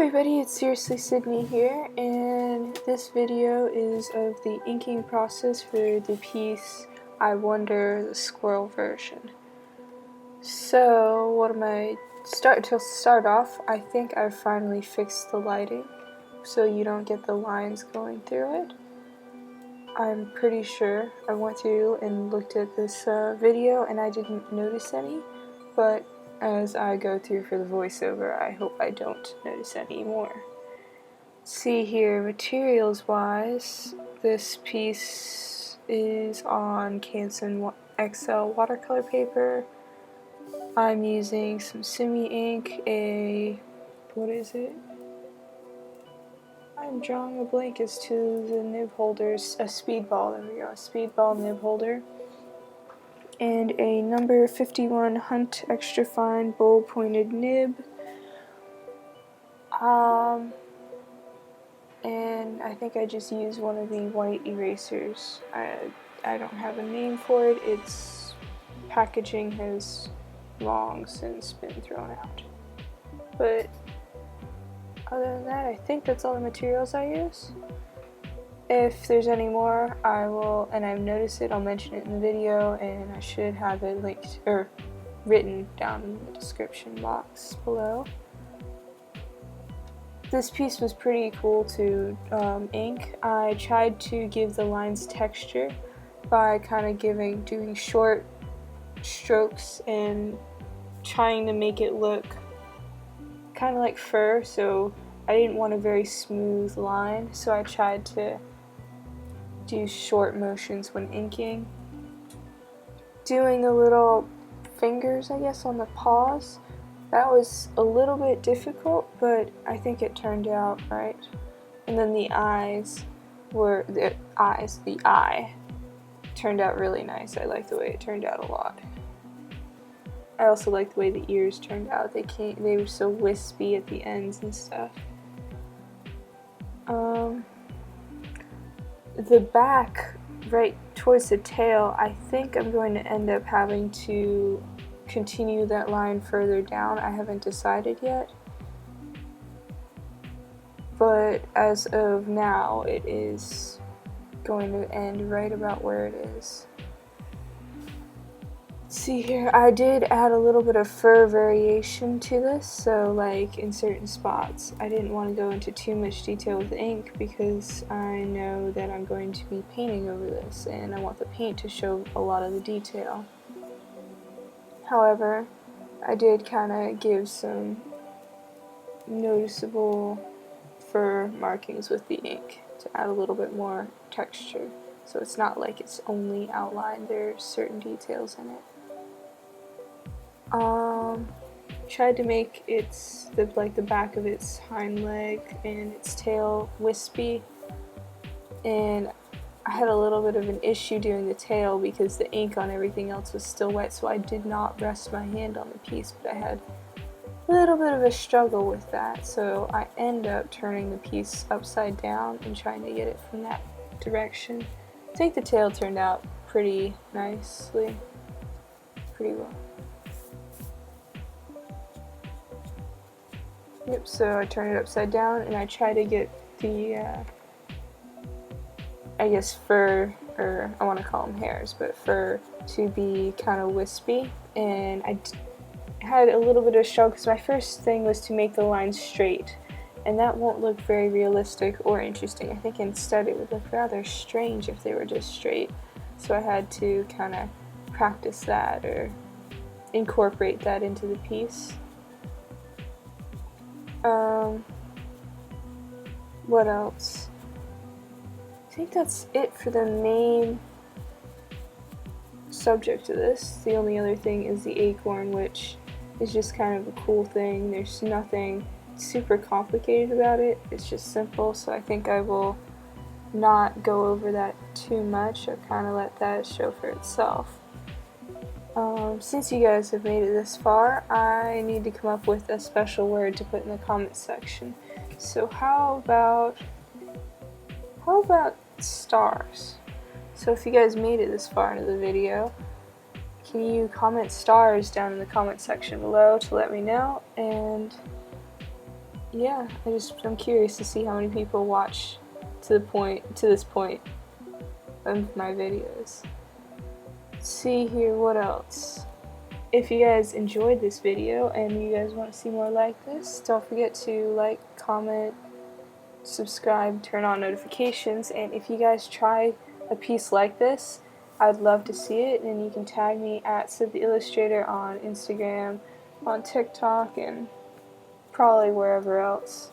everybody, it's Seriously Sydney here, and this video is of the inking process for the piece I Wonder, the Squirrel version. So, to start off, I think I've finally fixed the lighting so you don't get the lines going through it. I'm pretty sure I went through and looked at this video and I didn't notice any, but as I go through for the voiceover, I hope I don't notice any more. See here, materials wise, this piece is on Canson XL watercolor paper. I'm using some semi ink, what is it? I'm drawing a blank as to the nib holders, a Speedball, there we go, a Speedball Nib Holder. And a number 51 Hunt extra fine bold pointed nib. And I think I just used one of the white erasers. I don't have a name for it. Its packaging has long since been thrown out. But other than that, I think that's all the materials I use. If there's any more, I will, and I've noticed it, I'll mention it in the video, and I should have it linked, or written down in the description box below. This piece was pretty cool to ink. I tried to give the lines texture by kind of doing short strokes and trying to make it look kind of like fur, so I didn't want a very smooth line, so I tried to do short motions when inking. Doing a little fingers, I guess, on the paws, that was a little bit difficult, but I think it turned out right. And then the eye turned out really nice. I like the way it turned out a lot. I also like the way the ears turned out. They were so wispy at the ends and stuff. The back, right towards the tail, I think I'm going to end up having to continue that line further down. I haven't decided yet. But as of now, it is going to end right about where it is. See here, I did add a little bit of fur variation to this, so like in certain spots. I didn't want to go into too much detail with ink because I know that I'm going to be painting over this and I want the paint to show a lot of the detail. However, I did kind of give some noticeable fur markings with the ink to add a little bit more texture, so it's not like it's only outlined, there's certain details in it. Tried to make the back of its hind leg and its tail wispy, and I had a little bit of an issue doing the tail because the ink on everything else was still wet, so I did not rest my hand on the piece, but I had a little bit of a struggle with that, so I end up turning the piece upside down and trying to get it from that direction. I think the tail turned out pretty nicely, pretty well. Yep, so I turn it upside down and I try to get the, I guess fur, or I want to call them hairs, but fur to be kind of wispy. And I had a little bit of struggle because my first thing was to make the lines straight, and that won't look very realistic or interesting. I think instead it would look rather strange if they were just straight. So I had to kind of practice that or incorporate that into the piece. What else? I think that's it for the main subject of this. The only other thing is the acorn, which is just kind of a cool thing. There's nothing super complicated about it. It's just simple, so I think I will not go over that too much. I'll kind of let that show for itself. Since you guys have made it this far, I need to come up with a special word to put in the comments section. So how about stars? So if you guys made it this far into the video, can you comment stars down in the comment section below to let me know? And yeah, I'm curious to see how many people watch to this point of my videos. Let's see here, what else? If you guys enjoyed this video and you guys want to see more like this, don't forget to like, comment, subscribe, turn on notifications, and if you guys try a piece like this, I'd love to see it, and you can tag me at Sydtheillustrator on Instagram, on TikTok, and probably wherever else.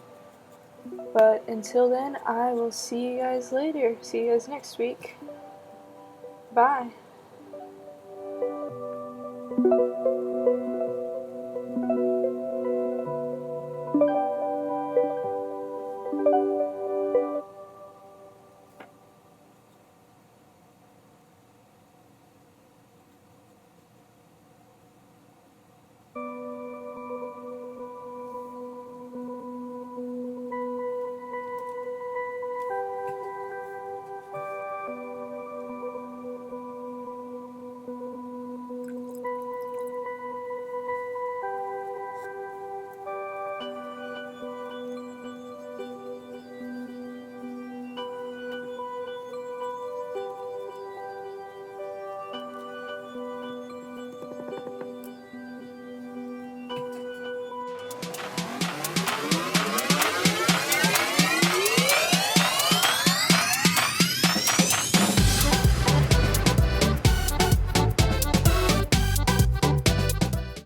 But until then, I will see you guys later. See you guys next week. Bye.